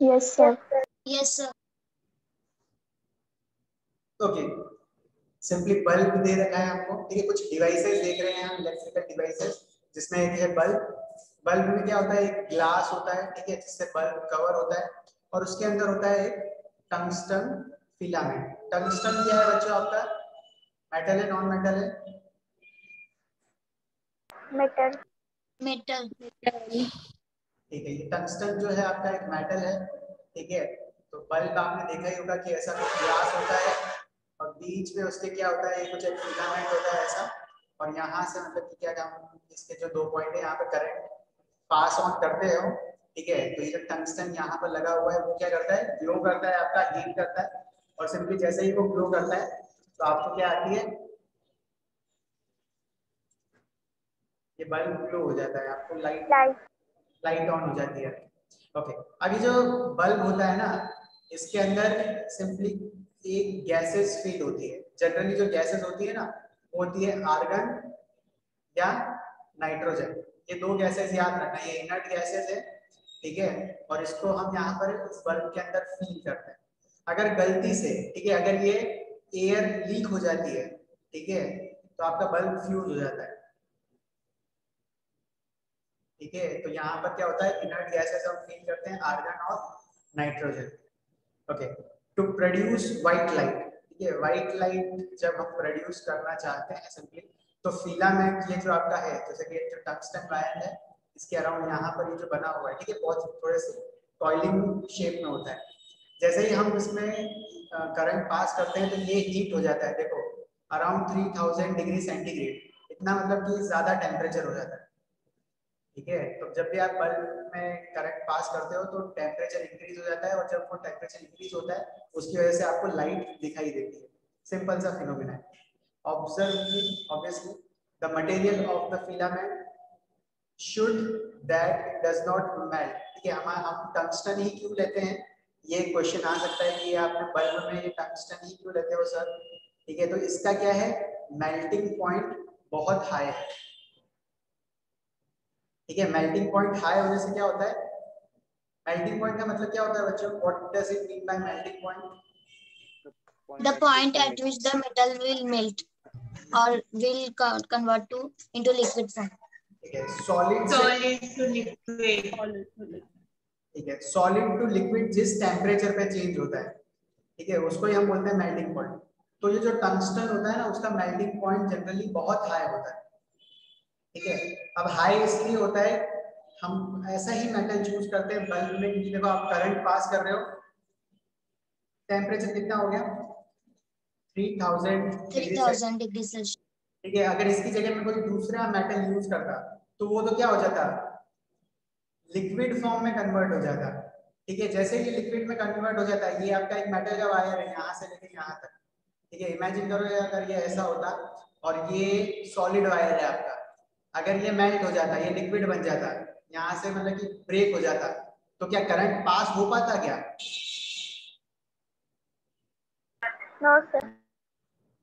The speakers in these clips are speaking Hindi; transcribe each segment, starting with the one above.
Yes sir. Yes sir. Okay, simply bulb दे रखा है आपको, ठीक है। कुछ डिवाइसेस देख रहे हैं हम, इलेक्ट्रिकल डिवाइसेस, जिसमें एक है बल्ब। बल्ब में क्या होता है, एक ग्लास होता है, ठीक है, जिससे बल्ब कवर होता है, और उसके अंदर होता है एक टंगस्टन फिलामेंट। टंगस्टन क्या है बच्चों आपका, मेटल है नॉन मेटल है? मेटल। मेटल। ठीक है, ये टंगस्टन जो है आपका एक मेटल है, ठीक है। तो बल्ब आपने देखा ही होगा कि ऐसा कुछ ग्लास होता है, और बीच में उसके क्या होता है, कुछ एक फिलामेंट होता है ऐसा, और यहाँ से मतलब कि क्या काम, इसके जो दो पॉइंट है यहाँ पे करंट पास ऑन करते हो, ठीक है। तो ये जो टंगस्टन यहाँ पर लगा हुआ है वो क्या करता है, ग्लो करता है आपका, हीट करता है, और सिंपली जैसे ही वो ग्लो करता है तो आपको क्या आती है, ये बल्ब ग्लो हो जाता है, आपको लाइट लाइट। लाइट ऑन हो जाती है। ओके, अभी जो बल्ब होता है ना, इसके अंदर सिंपली एक गैसेस फील होती है। जनरली जो गैसेस होती है ना, वो होती है आर्गन या नाइट्रोजन। ये दो गैसेस याद रखना, ये इनर्ट गैसेस है, ठीक है। और इसको हम यहाँ पर इस बल्ब के अंदर फील करते हैं। अगर गलती से, ठीक है, अगर ये एयर लीक हो जाती है, ठीक है, तो आपका बल्ब फ्यूज हो जाता है, ठीक है। तो यहाँ पर क्या होता है, इनर्ट गैसेस हम फील करते हैं, आर्गन और nitrogen. Okay, to produce white light, ठीक है। व्हाइट लाइट जब हम प्रोड्यूस करना चाहते हैं सिंपली, तो फिलामेंट ये जो आपका है, जैसे कि जो टंगस्टन वायर है, इसके अराउंड यहाँ पर ये जो बना हुआ है, ठीक है, बहुत थोड़े से कॉइलिंग शेप में होता है। जैसे ही हम इसमें करंट पास करते हैं तो ये हीट हो जाता है, देखो अराउंड 3000 डिग्री सेंटीग्रेड, इतना मतलब कि ज्यादा टेम्परेचर हो जाता है, ठीक है। तो जब भी आप बल्ब में करंट पास करते हो तो टेम्परेचर इंक्रीज हो जाता है, और जब वो टेम्परेचर इंक्रीज होता है उसकी वजह से आपको लाइट दिखाई देती है। सिंपल सा फिनोमेना है। Observe obviously the material of the filament should that does not melt, ठीक है। हम टंगस्टन ही क्यों लेते हैं, ये क्वेश्चन आ सकता है कि आपने बल्ब में ये टंगस्टन ही क्यों लेते हो सर, ठीक है। तो इसका क्या है, मेल्टिंग पॉइंट बहुत हाई है, ठीक है। मेल्टिंग पॉइंट हाई होने से क्या होता है, मेल्टिंग पॉइंट का मतलब क्या होता है बच्चों, what does it mean by melting point? The point at which the metal will melt or will convert to into liquid form. ठीक है, सॉलिड टू लिक्विड, ठीक है, सॉलिड टू लिक्विड जिस टेम्परेचर पे चेंज होता है, ठीक है, उसको ही हम बोलते हैं मेल्टिंग पॉइंट। तो ये जो टंगस्टन होता है ना, उसका मेल्टिंग पॉइंट जनरली बहुत हाई होता है, ठीक है। अब हाई इसलिए होता है, हम ऐसा ही मेटल चूज करते हैं बल्ब में, क्योंकि देखो आप करंट पास कर रहे हो, टेम्परेचर कितना हो गया, 3000 डिग्री सेल्सियस, ठीक है। अगर इसकी जगह में कोई दूसरा मेटल यूज करता तो वो तो क्या हो जाता, लिक्विड फॉर्म में कन्वर्ट हो जाता, ठीक है। जैसे ये लिक्विड में कन्वर्ट हो जाता है, ये आपका एक मेटल का वायर है यहाँ से लेके यहाँ तक, ठीक है। इमेजिन करो अगर ये ऐसा होता और ये सॉलिड वायर है आपका, अगर ये मेल्ट हो जाता, ये लिक्विड बन जाता, यहाँ से मतलब कि ब्रेक हो जाता, तो क्या करंट पास हो पाता क्या? No sir.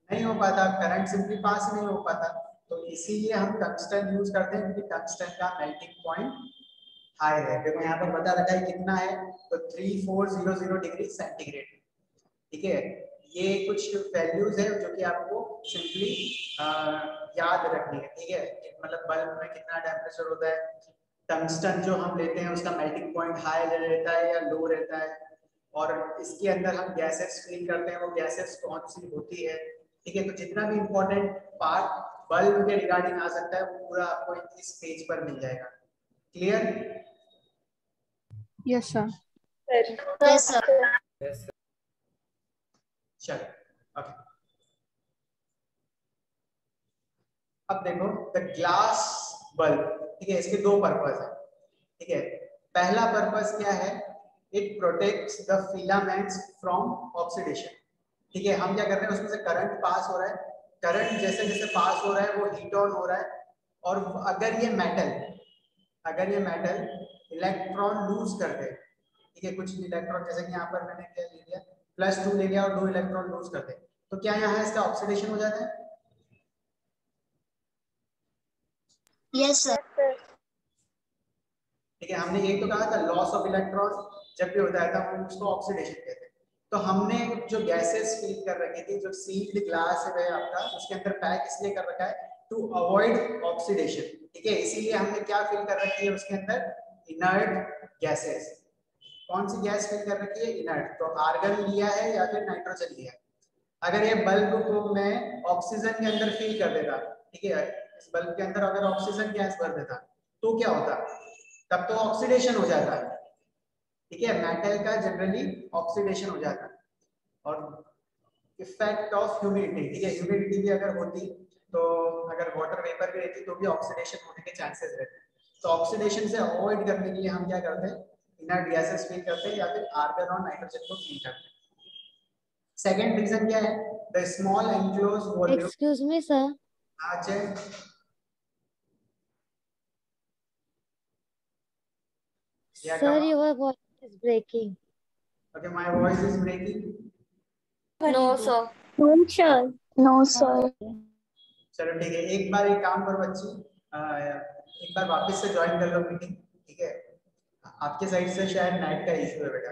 नहीं हो पाता, करंट सिंपली पास नहीं हो पाता। तो इसीलिए हम टंगस्टन यूज करते हैं, क्योंकि टंगस्टन का मेल्टिंग पॉइंट हाई है। देखो यहाँ पर बता रखा है कितना है, तो 3400 डिग्री सेंटीग्रेड, ठीक है। ये कुछ वैल्यूज है जो कि आपको सिंपली याद रखनी है, ठीक है। मतलब बल्ब में कितना टेम्परेचर होता है, टंगस्टन जो हम लेते हैं उसका मेल्टिंग पॉइंट हाई रहता है या लो रहता है, और इसके अंदर हम गैसेस फील करते हैं, वो गैसेस कौन सी होती है, ठीक है। तो जितना भी इंपॉर्टेंट पार्ट बल्ब के रिगार्डिंग आ सकता है वो पूरा आपको इस पेज पर मिल जाएगा। Clear? Yes sir. yes sir. चलो, ओके। अब देखो द ग्लास बल्ब, ठीक है, इसके दो पर्पस है, ठीक है। पहला पर्पस क्या है, it protects the filaments from oxidation, ठीक है। हम क्या कर रहे हैं, उसमें से करंट पास हो रहा है, करंट जैसे जैसे पास हो रहा है वो हीट ऑन हो रहा है, और अगर ये मेटल इलेक्ट्रॉन लूज कर दे, ठीक है, कुछ इलेक्ट्रॉन, जैसे कि यहाँ पर मैंने क्या ले लिया, +2 ले लिया और 2 इलेक्ट्रॉन लूज कर दे, तो क्या यहाँ इसका ऑक्सीडेशन हो जाता है? Yes sir. ठीक है, हमने यही तो कहा था, लॉस ऑफ इलेक्ट्रॉन जब भी होता है तो हम उसको ऑक्सीडेशन कहते हैं। तो हमने जो गैसेस फील कर रखी थी, जो सील्ड ग्लास है आपका, उसके अंदर पैक इसलिए कर रखा है टू अवॉइड ऑक्सीडेशन, ठीक है। इसीलिए हमने क्या फिल कर रखी है उसके अंदर, इनर्ट गैसेस। कौन सी गैस फिल कर रखी है, इनर्ट। तो आर्गन लिया है या फिर नाइट्रोजन लिया है। अगर ये बल्ब को मैं ऑक्सीजन के अंदर फिल कर देता, ठीक है, इस बल्ब के अंदर अगर ऑक्सीजन गैस भर देता तो क्या होता, तब तो ऑक्सीडेशन हो जाता है, ठीक है। मेटल का जनरली ऑक्सीडेशन हो जाता है। और इफेक्ट ऑफ ह्यूमिडिटी, ठीक है, ह्यूमिडिटी भी अगर होती तो अगर वाटर वेपर भी रहती तो भी ऑक्सीडेशन होने के चांसेस रहते हैं। तो ऑक्सीडेशन से अवॉइड करने के लिए हम क्या करते हैं, इनर्ट गैसेस फील करते हैं या फिर आर्गन और नाइट्रोजन को फील करते हैं। सेकंड रीजन क्या है, the small enclose volume. Excuse me sir. आज Sir, your voice is breaking. Okay, my voice is breaking. No, sir. No, sir. No, sir. चलो ठीक है, एक बार एक काम करो बच्ची, एक बार वापस से ज्वाइन कर लो मीटिंग, ठीक है। आपके साइड से शायद नेट का इशू है बेटा।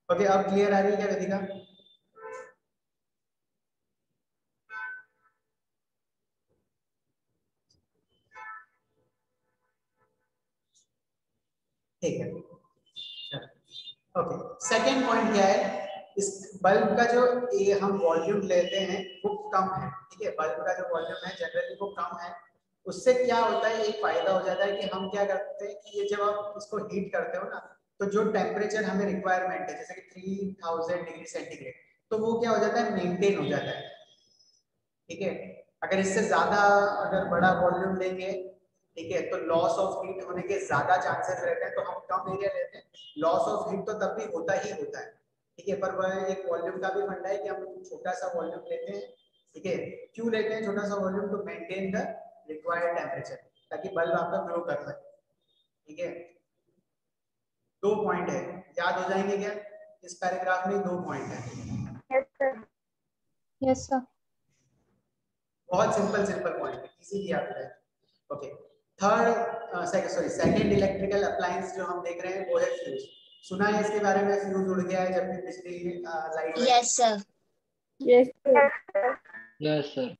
ओके, अब क्लियर आ रही है क्या वेदिका? ठीक है, ओके। सेकंड पॉइंट क्या है, इस बल्ब का जो ये हम वॉल्यूम लेते हैं वो कम है, ठीक है। बल्ब का जो वॉल्यूम है जनरली वो कम है। उससे क्या होता है, एक फायदा हो जाता है कि हम क्या करते हैं कि ये जब आप इसको हीट करते हो ना, तो जो टेम्परेचर हमें रिक्वायरमेंट है जैसे कि 3000 डिग्री सेंटीग्रेड, तो वो क्या हो जाता है, मेंटेन हो जाता है, ठीक है। अगर इससे ज्यादा अगर बड़ा वॉल्यूम लेंगे, ठीक है, तो लॉस ऑफ हीट होने के ज्यादा चांसेस रहते हैं। तो हम कम एरिया लेते हैं, लॉस ऑफ हीट तो तब भी होता ही होता है, ठीक है। पर वह एक वॉल्यूम का भी फंडा है कि हम छोटा सा वॉल्यूम लेते हैं, ठीक है। क्यों लेते हैं छोटा सा volume, to maintain the required temperature, ताकि बल्ब आपका ग्लो कर सके, ठीक है। दो पॉइंट है, याद हो जाएंगे क्या? इस पैराग्राफ में दो पॉइंट है। Yes, sir. Yes, sir. बहुत सिंपल पॉइंट है, इजीली याद हो जाएगा। Okay, third second electrical appliance जो हम देख रहे हैं वो है फ्यूज। सुना है इसके बारे में, फ्यूज उड़ गया है जब भी बिजली light. Yes, sir. Yes, sir. Yes sir.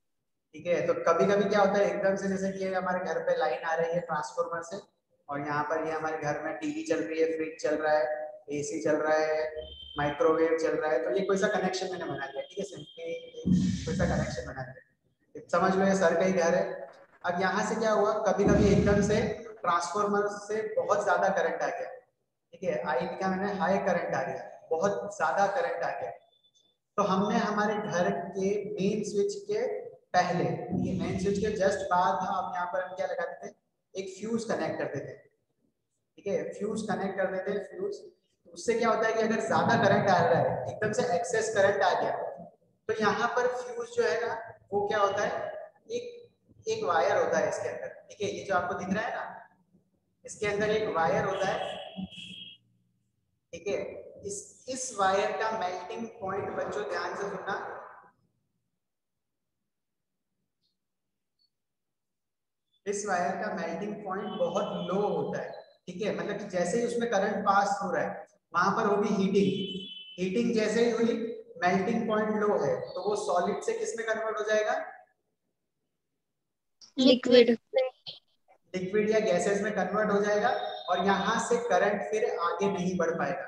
ठीक है, तो कभी कभी क्या होता है एकदम से, जैसे कि हमारे घर पे लाइन आ रही है ट्रांसफार्मर से, और यहाँ पर ये हमारे घर में टीवी चल रही है, फ्रिज चल रहा है, एसी चल रहा है, माइक्रोवेव चल रहा है, तो ये कोई सा कनेक्शन मैंने बना दिया, ठीक है, सिंपली कोई सा कनेक्शन बना दिया, समझ लो ये सर का ही घर है। अब यहाँ से क्या हुआ, कभी कभी एकदम से ट्रांसफार्मर से बहुत ज्यादा करंट आ गया, ठीक है, आई लिखा मैंने, हाई करंट आ गया, बहुत ज्यादा करंट आ गया। तो हमने हमारे घर के मेन स्विच के पहले, ये मेन स्विच के जस्ट बाद हम यहाँ पर क्या लगा देते हैं, एक फ्यूज कनेक्ट कर देते हैं, ठीक है, फ्यूज कनेक्ट कर देते हैं। फ्यूज, उससे क्या होता है कि अगर ज्यादा करंट आ रहा है, एकदम से एक्सेस करंट आ गया, तो यहाँ पर फ्यूज जो है ना, वो क्या होता है, एक वायर होता है इसके अंदर, ठीक है, ये जो आपको दिख रहा है ना, इसके अंदर एक वायर होता है, ठीक है। इस वायर का मेल्टिंग पॉइंट, बच्चों ध्यान से सुनना, इस वायर का मेल्टिंग पॉइंट बहुत लो होता है, ठीक है। मतलब कि जैसे ही उसमें करंट पास हो रहा है, वहां पर होगी हीटिंग जैसे ही हुई, मेल्टिंग पॉइंट लो है, तो वो सॉलिड से किस में कन्वर्ट हो जाएगा, Liquid. लिक्विड या गैसेस में कन्वर्ट हो जाएगा, और यहाँ से करंट फिर आगे नहीं बढ़ पाएगा।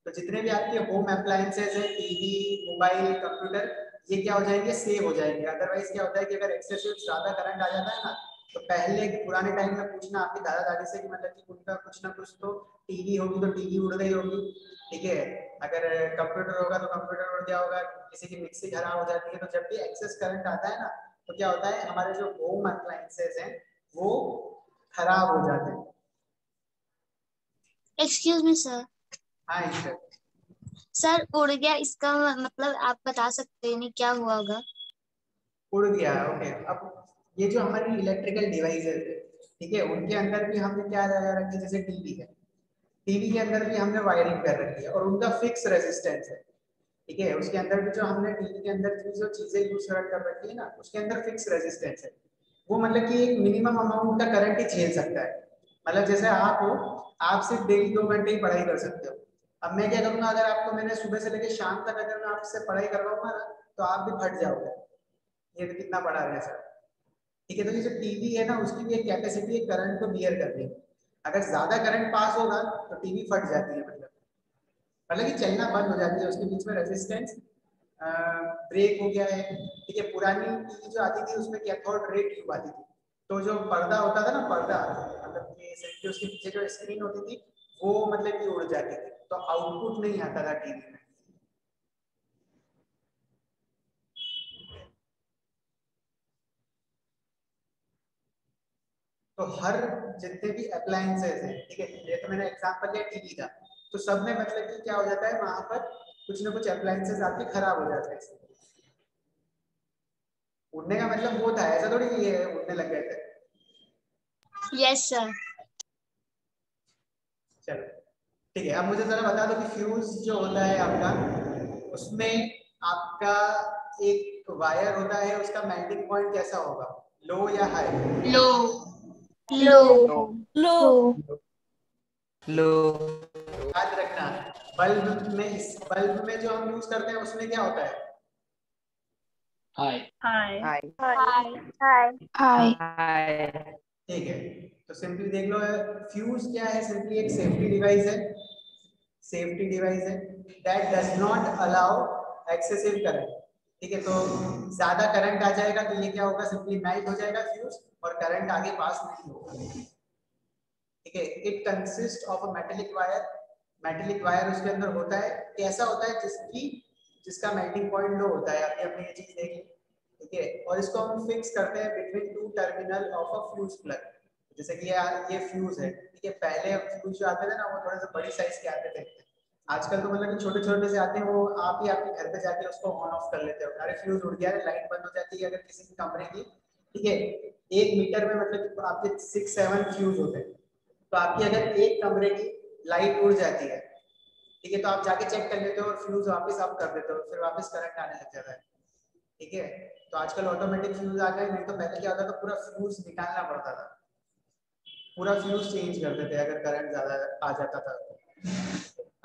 तो जितने भी आपके होम अप्लायंसेस है, टीवी, मोबाइल, कंप्यूटर, ये क्या हो जाएंगे, सेव हो जाएंगे। अदरवाइज क्या होता है कि अगर एक्सेसिव ज्यादा करंट आ जाता है ना, तो पहले पुराने टाइम में पूछना आपके दादा दादी से कि मतलब कि उनका कुछ ना कुछ तो टीवी होगी तो टीवी उड़ गई होगी, ठीक है, अगर कंप्यूटर होगा तो कंप्यूटर उड़ गया होगा, किसी की मिक्सी खराब हो जाती है। तो जब भी एक्सेस करंट आता है ना, तो क्या होता है, हमारे जो होम अप्लायंसेस हैं वो खराब हो जाते हैं। Excuse me, sir. हाँ सर। सर उड़ गया, इसका मतलब आप बता सकते हैं नहीं क्या हुआ होगा? उड़ गया, ओके। अब ये जो हमारी इलेक्ट्रिकल डिवाइसेस है, ठीक है, उनके अंदर भी हमने क्या लगा रखी है, जैसे टीवी है, टीवी के अंदर भी हमने वायरिंग कर रखी है, और उनका फिक्स रेजिस्टेंस है, ठीक है। उसके अंदर भी जो हमने टीवी के अंदर जो चीजें यूज कर रखी है ना, उसके अंदर फिक्स रेजिस्टेंस है। वो मतलब कि एक मिनिमम अमाउंट का करंट ही झेल सकता है। मतलब जैसे आप हो, आप सिर्फ डेली 2 घंटे ही पढ़ाई कर सकते हो। अब मैं क्या करूंगा, अगर आपको मैंने सुबह से लेकर शाम तक अगर मैं आपसे पढ़ाई करवाऊंगा ना, तो आप भी फट जाओगे, ये तो कितना पढ़ा रहे हैं सर। ठीक है, तो ये जो टीवी है ना, उसकी भी एक कैपेसिटी है करंट को बियर करने की। अगर ज्यादा करंट पास होगा तो टीवी फट जाती है, मतलब कि चलना बंद हो जाती है, उसके बीच में रेजिस्टेंस ब्रेक हो गया है। ठीक है, पुरानी टीवी जो आती थी उसमें कैथोड रे ट्यूब आती थी, तो जो पर्दा होता था ना, पर्दा मतलब कि सिर्फ उसके पीछे जो स्क्रीन होती थी वो मतलब कि उड़ जाती थी, तो आउटपुट नहीं आता था टीवी में। तो हर जितने भी अप्लायंसेस हैं, ठीक है, ये तो मैंने एग्जांपल लिया टीवी का, तो सब में मतलब कि क्या हो जाता है, वहां पर कुछ ना कुछ अप्लायंसेस आपके खराब हो जाते हैं। उड़ने का मतलब वो था, ऐसा थोड़ी कि ये उड़ने लग गए थे। Yes sir. चलो ठीक है, अब मुझे जरा बता दो कि फ्यूज जो होता है आपका, उसमें आपका एक वायर होता है, उसका मेल्टिंग पॉइंट कैसा होगा, लो या हाई? लो। लो। लो लो याद रखना, बल्ब में, इस बल्ब में जो हम यूज करते हैं उसमें क्या होता है? हाय हाय। हाय हाय। हाय। हाय। हाय ठीक है, तो सिंपली देख लो, फ्यूज क्या है, सिंपली एक सेफ्टी डिवाइस है, सेफ्टी डिवाइस है that does not allow excessive current. ठीक है, तो ज्यादा करंट आ जाएगा तो ये क्या होगा, सिंपली मेल्ट हो जाएगा फ्यूज और करंट आगे पास नहीं होगा। ठीक है, it consist of a metallic wire, metallic wire उसके अंदर होता है, कैसा होता है, जिसका मेल्टिंग पॉइंट लो होता है, आपने अपनी ये चीज देख ली। ठीक है, और इसको हम फिक्स करते हैं between two terminal of a fuse plug. जैसे कि यार ये फ्यूज है, ठीक है, पहले फ्यूज जो आते थे ना वो थोड़े से बड़ी साइज के आते थे, आजकल तो मतलब कि छोटे छोटे से आते हैं, वो आप ही आपके घर पे जाके उसको ऑन ऑफ कर लेते हो, अरे फ्यूज उड़ गया है, लाइट बंद हो जाती है अगर किसी भी कमरे की। ठीक है, 1 मीटर में मतलब कि आपके 6-7 फ्यूज होते हैं, तो आपकी अगर एक कमरे की लाइट उड़ जाती है, ठीक है, तो आप जाके चेक कर लेते हो और फ्यूज वापस ऑफ कर देते हो, फिर वापस करंट आने लग जाता है। ठीक है, तो आजकल ऑटोमेटिक फ्यूज आ गए, नहीं तो पहले क्या होता था, पूरा फ्यूज निकालना पड़ता था, पूरा फ्यूज चेंज करते थे अगर करंट ज्यादा आ जाता था।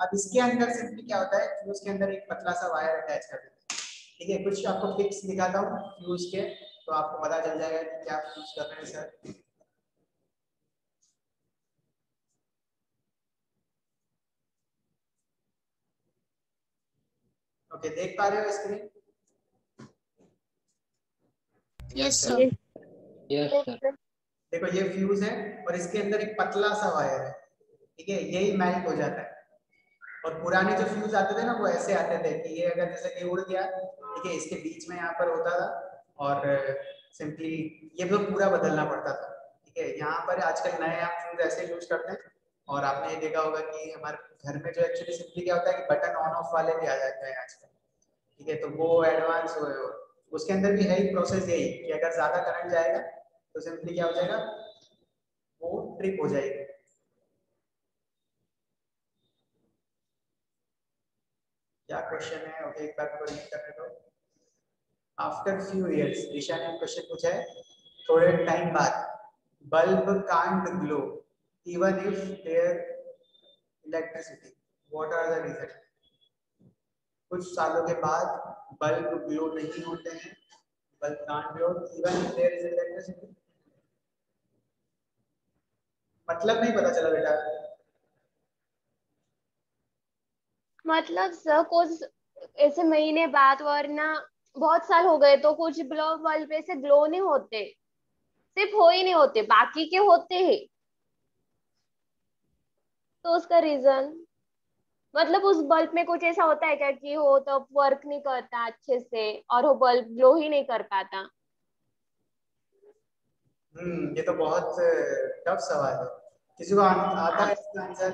अब इसके अंदर सिंपली क्या होता है, फ्यूज के अंदर एक पतला सा वायर अटैच कर देते हैं। ठीक है, कुछ आपको पिक्स दिखाता हूँ फ्यूज के, तो आपको पता चल जाएगा कि क्या फ्यूज कर रहे हैं सर। ओके, देख पा रहे हो screen? Yes sir. Yes sir देखो ये फ्यूज है और इसके अंदर एक पतला सा वायर है, ठीक है, यही मेल्ट हो जाता है। और पुराने जो फ्यूज आते थे ना वो ऐसे आते थे कि ये अगर जैसे कि उड़ गया, ठीक है, इसके बीच में यहाँ पर होता था और सिंपली ये तो पूरा बदलना पड़ता था। ठीक है, यहाँ पर आजकल नए आप फ्यूज ऐसे यूज करते हैं, और आपने ये देखा होगा कि हमारे घर में जो एक्चुअली सिंपली क्या होता है कि बटन ऑन ऑफ वाले भी आ जाते हैं आजकल। ठीक है, तो वो एडवांस हुए हो, उसके अंदर भी है ही प्रोसेस यही कि अगर ज्यादा करंट जाएगा तो सिंपली क्या हो जाएगा, वो ट्रिप हो जाएगी। क्या क्वेश्चन है, ओके एक बार रीड करने दो। आफ्टर फ्यू इयर्स, ईशा ने क्वेश्चन पूछा है, थोड़े टाइम बाद bulb can't glow even if there electricity, what are the reason? कुछ सालों के बाद बल्ब ग्लो नहीं होते हैं, bulb can't glow even if there is electricity. मतलब नहीं पता चला बेटा। मतलब सर कुछ ऐसे महीने बाद, वरना बहुत साल हो गए तो कुछ बल्ब ऐसे ग्लो नहीं होते, सिर्फ हो ही नहीं होते, बाकी के होते हैं। तो उसका रीजन, मतलब उस बल्ब में कुछ ऐसा होता है क्या कि वो तो वर्क नहीं करता अच्छे से और वो बल्ब ग्लो ही नहीं कर पाता? ये तो बहुत टफ सवाल है, किसी को आता है इसका आंसर?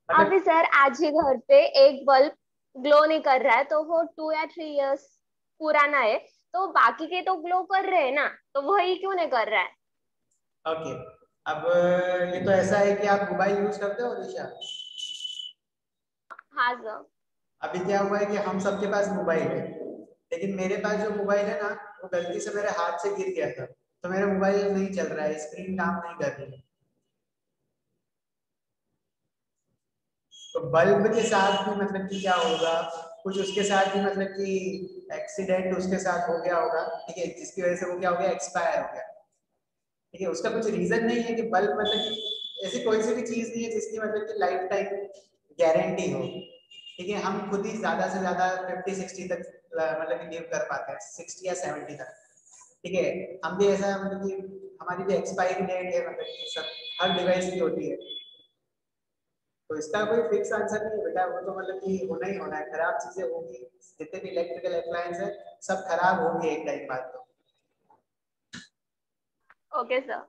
अभी मतलब सर आज ही घर पे एक बल्ब ग्लो नहीं कर रहा है, तो वो 2 या 3 इयर्स पुराना है, तो बाकी के तो ग्लो कर रहे हैं ना, तो वही क्यों नहीं कर रहा है? ओके, अब ये तो ऐसा है कि आप मोबाइल यूज करते हो निशा? हाँ सर। अभी क्या हुआ है कि हम सबके पास मोबाइल है, लेकिन मेरे पास जो मोबाइल है ना वो गलती से मेरे हाथ से गिर गया था, तो मेरा मोबाइल नहीं चल रहा है, स्क्रीन काम नहीं कर रही है। तो बल्ब के साथ भी मतलब कि क्या होगा, कुछ उसके साथ भी मतलब कि एक्सीडेंट उसके साथ हो गया होगा, ठीक है, जिसकी वजह से वो क्या हो गया, एक्सपायर हो गया, ठीक है। उसका कुछ रीजन नहीं है कि बल्ब मतलब कि ऐसी कोई सी भी चीज नहीं है जिसकी मतलब कि लाइफ टाइम गारंटी हो, ठीक है। हम खुद ही ज्यादा से ज्यादा 50-60 तक मतलब कि लिव कर पाते हैं, 60 या 70 तक, ठीक है। हम भी ऐसा मतलब कि हमारी भी एक्सपायरी डेट है, मतलब कि सब हर डिवाइस की होती है। तो इसका कोई फिक्स आंसर नहीं है बेटा, वो तो मतलब कि होना ही होना है, खराब चीजें होंगी, जितने भी इलेक्ट्रिकल अप्लायंस है सब खराब होंगे एक टाइम बाद। तो ओके सर।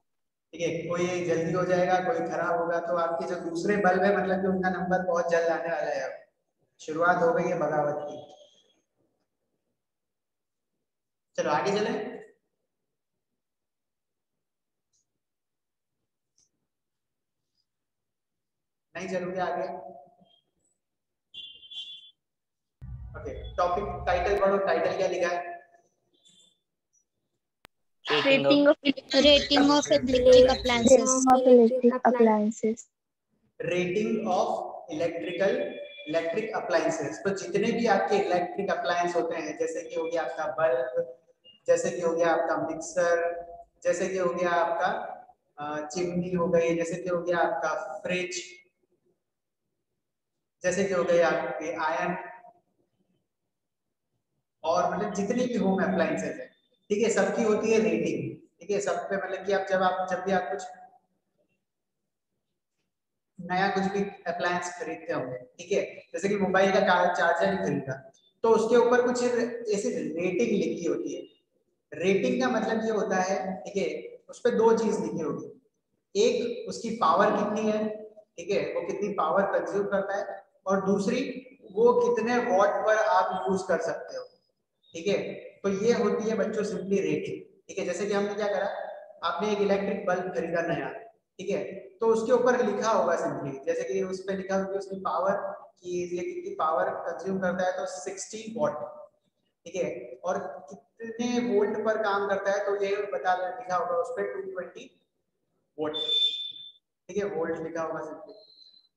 ठीक है, कोई जल्दी हो जाएगा, कोई खराब होगा, तो आपके जो दूसरे बल्ब है मतलब कि उनका नंबर बहुत जल्द आने वाला है। अब शुरुआत हो गई है बगावत की। चलो आगे चलें। नहीं चलोगे आगे? ओके, टॉपिक टाइटल पढ़ो, टाइटल क्या लिखा है? Rating of Rating of electric appliances. electric appliances. Rating of electric appliances. तो जितने भी आपके इलेक्ट्रिक अप्लायंस होते हैं, जैसे कि हो गया आपका बल्ब, जैसे कि हो गया आपका मिक्सर, जैसे कि हो गया आपका चिमनी हो गई, जैसे कि हो गया आपका फ्रिज, जैसे कि हो गए आपके आयरन, और मतलब जितनी भी होम अप्लायंसेस है, ठीक है, सबकी होती है रेटिंग, ठीक है। सब पे मतलब कि आप जब भी आप कुछ नया कुछ भी अप्लायंस खरीदते होंगे, ठीक है, जैसे कि मोबाइल का चार्जर ही खरीदा, तो उसके ऊपर कुछ ऐसी रेटिंग लिखी होती है। रेटिंग का मतलब ये होता है, ठीक है, उस पर दो चीज लिखी होगी, एक उसकी पावर कितनी है, ठीक है, वो कितनी पावर कंज्यूम करता है, और दूसरी वो कितने वॉट पर आप यूज कर सकते हो, ठीक है। तो ये होती है बच्चों सिंपली रेटिंग, ठीक है। जैसे कि हमने क्या करा, आपने एक इलेक्ट्रिक बल्ब खरीदा नया, ठीक है, तो उसके ऊपर लिखा होगा सिंपली, जैसे कि उस पर लिखा होगा उसकी पावर, कि ये कितनी पावर कंज्यूम करता है, तो 60 वॉट, ठीक है, और कितने वोल्ट पर काम करता है, तो ये बता लिखा होगा उस पर 220 वोल्ट, ठीक है, वोल्ट लिखा होगा सिंपली।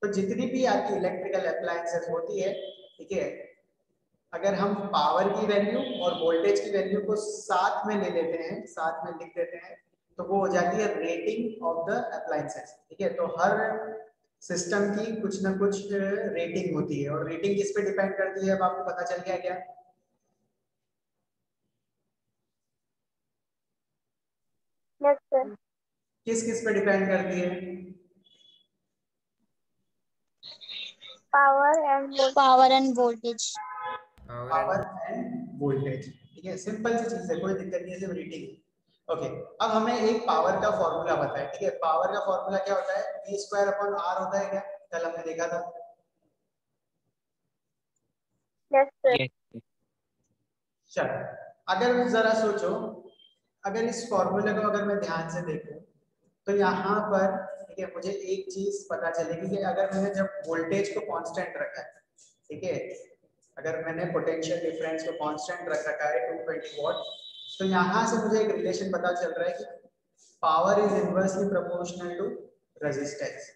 तो जितनी भी आपकी इलेक्ट्रिकल अप्लायंसेस होती है, ठीक है, अगर हम पावर की वैल्यू और वोल्टेज की वैल्यू को साथ में ले लेते हैं, साथ में लिख देते हैं, तो वो हो जाती है रेटिंग ऑफ द अप्लायंसेस, ठीक है। तो हर सिस्टम की कुछ ना कुछ रेटिंग होती है, और रेटिंग किस पे डिपेंड करती है, अब आपको पता चल गया क्या? Yes sir. किस किस पे डिपेंड करती है? Power and Power and voltage. Power end voltage, ठीक है, सिंपल सी चीज है, कोई दिक्कत नहीं है, सिर्फ रेटिंग। ओके, अब हमें एक पावर का फॉर्मूला पता है, ठीक है। पावर का फॉर्मूला क्या होता है? V² R होता है क्या? कल हमने देखा था। Yes sir. yes, चलो, अगर जरा सोचो, अगर इस फॉर्मूले को अगर मैं ध्यान से देखूं, तो यहाँ पर, ठीक है, मुझे एक चीज पता चलेगी कि अगर मैंने जब वोल्टेज को कांस्टेंट रखा है, ठीक है, अगर मैंने पोटेंशियल डिफरेंस को कांस्टेंट रख रखा है 220 वॉट, तो यहाँ से मुझे एक रिलेशन पता चल रहा है कि power is inversely proportional to resistance,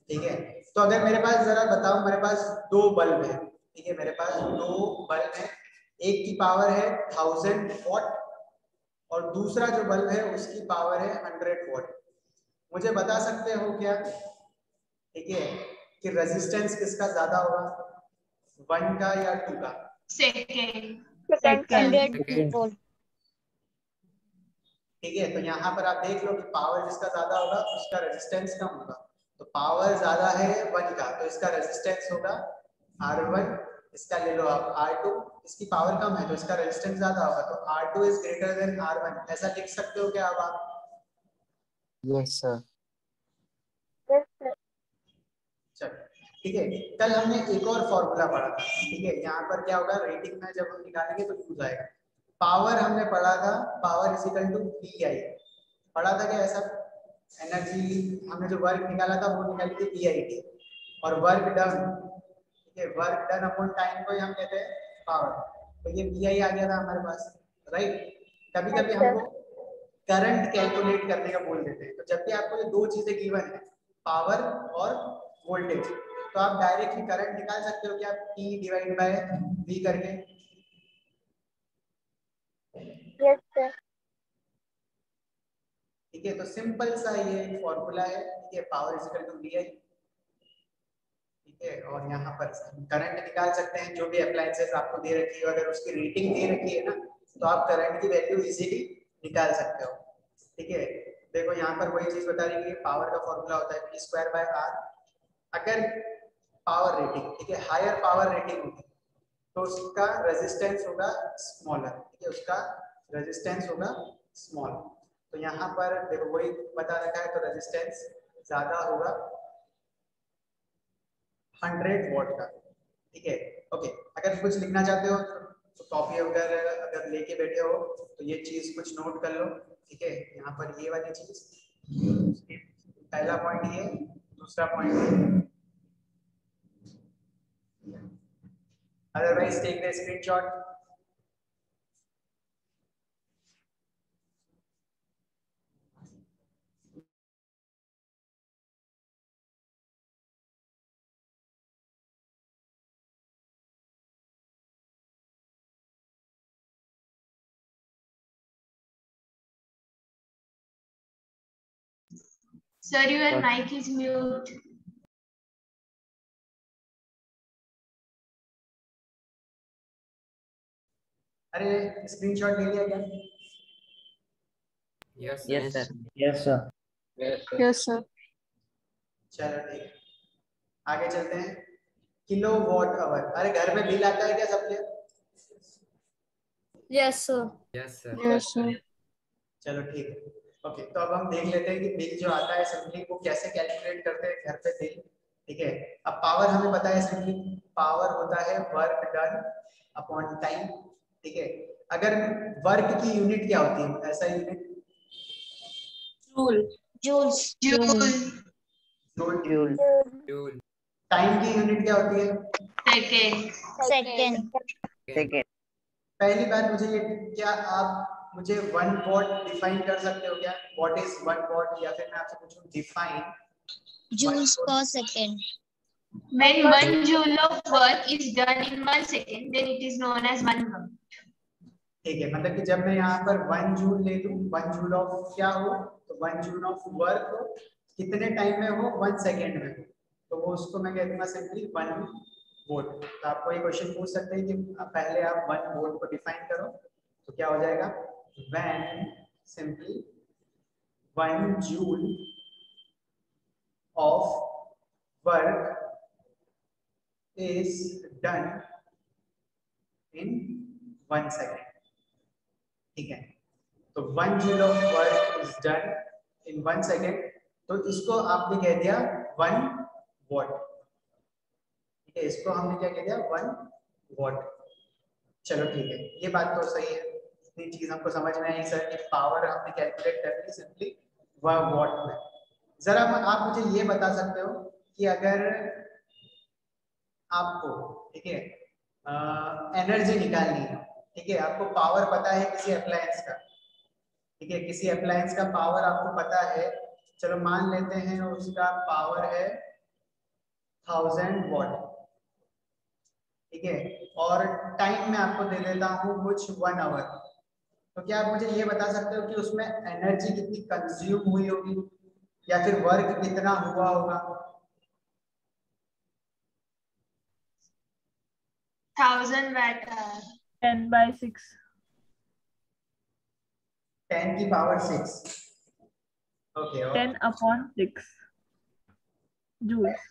ठीक है। तो अगर मेरे पास, जरा बताओ, मेरे पास दो बल्ब है, ठीक है, मेरे पास दो बल्ब है, एक की पावर है 1000 वॉट, और दूसरा जो बल्ब है उसकी पावर है 100 वॉट। मुझे बता सकते हो क्या, ठीक है, कि रेजिस्टेंस किसका ज्यादा होगा, 1 का या 2 का? सेकंड। 100 volt. ठीक है, तो यहाँ पर आप देख लो कि पावर जिसका ज्यादा होगा उसका रेजिस्टेंस कम होगा। तो पावर ज्यादा है 1 का, तो इसका रेजिस्टेंस होगा R1। इसका ले लो आप R2, इसकी पावर कम है तो इसका रेजिस्टेंस ज्यादा होगा, तो R2 is greater than R1। ऐसा लिख सकते हो क्या अब आप? yes sir, yes sir. चलो, ठीक है, कल हमने एक और फॉर्मूला पढ़ा था, ठीक है। यहाँ पर क्या होगा, रेटिंग में जब हम निकालेंगे तो यूज आएगा। पावर हमने पढ़ा था, power is equal to PI, पढ़ा था क्या ऐसा? एनर्जी हमने जो वर्क निकाला था वो निकाली थी PIT, और वर्क डन, ठीक है, वर्क डन अपॉन टाइम को ही हम कहते हैं पावर। तो ये PI आ गया था हमारे पास, राइट। कभी कभी हमको करंट कैलकुलेट करने का बोल देते हैं। तो जब भी आपको ये दो चीजें गिवन है, पावर और वोल्टेज, तो आप डायरेक्टली करंट निकाल सकते हो क्या P डिवाइड बाय V करके। Yes sir. ठीक है, तो सिंपल सा ये फॉर्मूला है। ठीक है, power is equal to VI। ठीक है, और यहाँ पर करंट निकाल सकते हैं, जो भी अप्लायंसेस आपको दे रखी है, अगर उसकी रेटिंग दे रखी है ना, तो आप करंट की वैल्यू इजीली निकाल सकते हो। ठीक है, देखो यहाँ पर वही चीज बता रही है, पावर का फॉर्मूला होता है P²/R। अगर पावर रेटिंग, ठीक है, हायर पावर रेटिंग होगी तो उसका रेजिस्टेंस होगा स्मॉलर। ठीक है, उसका रेजिस्टेंस होगा स्मॉल। तो यहाँ पर देखो वही बता रखा है, तो रेजिस्टेंस ज्यादा होगा 100 वॉट का। ठीक है, ओके। अगर कुछ लिखना चाहते हो तो कॉपी अगर लेके बैठे हो तो ये चीज कुछ नोट कर लो। ठीक है, यहाँ पर ये वाली चीज, पहला पॉइंट ये, दूसरा पॉइंट ये। Otherwise take the screenshot. Sir, your mic is mute. अरे स्क्रीनशॉट ले लिया क्या? Yes, sir. Yes, sir. Yes, sir. चलो ठीक है, आगे चलते हैं। किलो वॉट आवर, अरे घर में बिल आता है क्या सबके? Yes, sir. Yes, sir. Yes, sir. चलो ठीक है, ओके। तो अब हम देख लेते हैं कि बिल जो आता है सिंपली वो कैसे कैलकुलेट करते हैं घर पे बिल। ठीक है, अब पावर हमें पता है, सिंपली पावर होता है वर्क डन अपॉन टाइम। ठीक है, अगर वर्क की यूनिट क्या होती है, ऐसा unit? Joule. Joules. Joule. Joule. Joule. Time की यूनिट क्या होती है? Second. Second. Second. पहली बात मुझे ये, क्या आप मुझे 1 वॉट डिफाइन कर सकते हो क्या? व्हाट इज 1 वॉट, या फिर मैं आपसे पूछूं define Joules per second. When 1 joule of work is done in 1 second, then it is known as 1 watt. ठीक है, मतलब कि जब मैं यहाँ पर 1 जूल ले लूं, 1 जूल ऑफ क्या हो, तो 1 जूल ऑफ वर्क हो, कितने टाइम में हो? 1 सेकेंड में, तो वो उसको मैं कह दूंगा सिंपली 1 वोल्ट। तो आपको ये क्वेश्चन पूछ सकते हैं कि पहले आप 1 वोल्ट को डिफाइन करो, तो क्या हो जाएगा? When simply 1 joule of work is done in 1 second. ठीक है, तो 1 joule of work is done in 1 second, तो इसको आपने कह दिया 1 वॉट। ठीक है, इसको हमने क्या कह दिया? 1 वॉट। चलो ठीक है, ये बात तो सही है, इतनी चीज हमको समझ में आई सर कि पावर हमने कैलकुलेट कर ली सिंपली वॉट में। जरा आप मुझे ये बता सकते हो कि अगर आपको, ठीक है, एनर्जी निकालनी है, ठीक है, आपको पावर पता है किसी अप्लायंस का, ठीक है, किसी अप्लायंस का पावर आपको पता है, चलो मान लेते हैं उसका पावर है 1000 वॉट। ठीक है, और टाइम में आपको दे देता हूँ कुछ 1 आवर, तो क्या आप मुझे ये बता सकते हो कि उसमें एनर्जी कितनी कंज्यूम हुई होगी, या फिर वर्क कितना हुआ होगा? 1000 watt hour. 10/6. 10 की पावर 6। ओके, और 10/6 joules.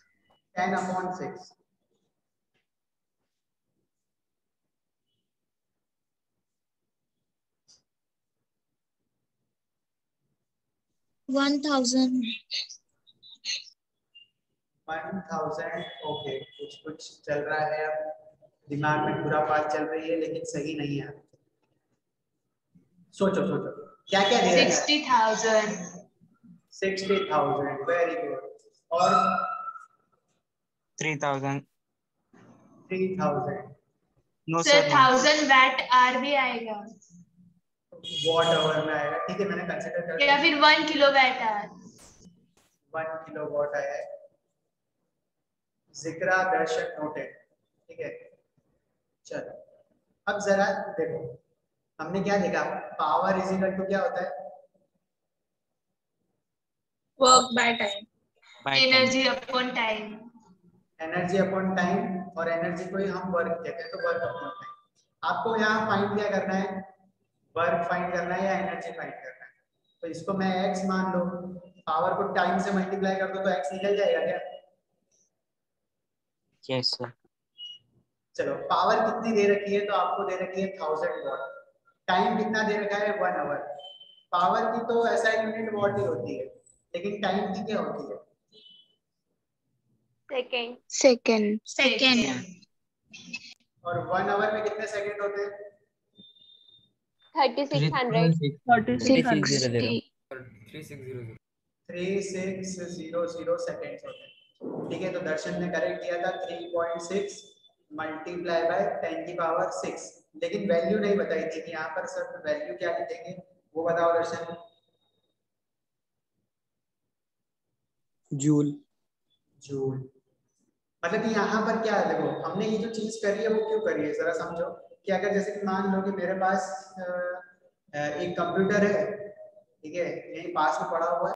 10/6। 1000. 1000। ओके, कुछ कुछ चल रहा है, अब दिमाग में बुरा बात चल रही है, लेकिन सही नहीं है। सोचो सोचो, क्या क्या दे रहा है? 60,000. 60,000, वेरी गुड। और 3,000. 3000। No, Sir, sir. No. 1000 watt hour भी आएगा. वॉट आवर में आएगा, ठीक है, मैंने कंसीडर कर या फिर 1 किलोवाट आवर। 1 किलोवाट आया है। जिक्रा दर्शन नोटेड, ठीक है। चलो अब जरा देखो, हमने क्या देखा, पावर इज इक्वल टू क्या होता है, work by time, energy upon time. Energy upon time, और एनर्जी को ही हम वर्क कहते हैं, तो वर्क अपॉन टाइम। आपको यहाँ फाइंड क्या करना है, वर्क फाइंड करना है या एनर्जी फाइंड करना है। तो इसको मैं x मान लो, पावर को टाइम से मल्टीप्लाई कर दो तो x निकल जाएगा क्या? Yes sir. चलो पावर कितनी दे रखी है, तो आपको दे रखी है 1000 वॉट। टाइम कितना दे रखा है, 1 आवर। पावर की तो ऐसा यूनिट वॉट ही होती है, लेकिन टाइम की क्या होती है? सेकेंड। सेकेंड। और 1 आवर में कितने सेकंड होते हैं? 3600। 4600। 3600। 3600 सेकंड्स होते हैं, ठीक है। तो दर्शन ने करेक्ट किया था 3.6 मल्टीप्लाई बाय 10 की पावर 6, लेकिन वैल्यू नहीं बताई थी कि यहाँ पर सर वैल्यू क्या लिखेंगे, वो बताओ दर्शन। जूल। जूल। मतलब कि यहाँ पर क्या है, देखो हमने ये जो चीज करी है वो क्यों करी है, जरा समझो। कि अगर जैसे कि मान लो कि मेरे पास एक कंप्यूटर है, ठीक है, यही पास में पड़ा हुआ है।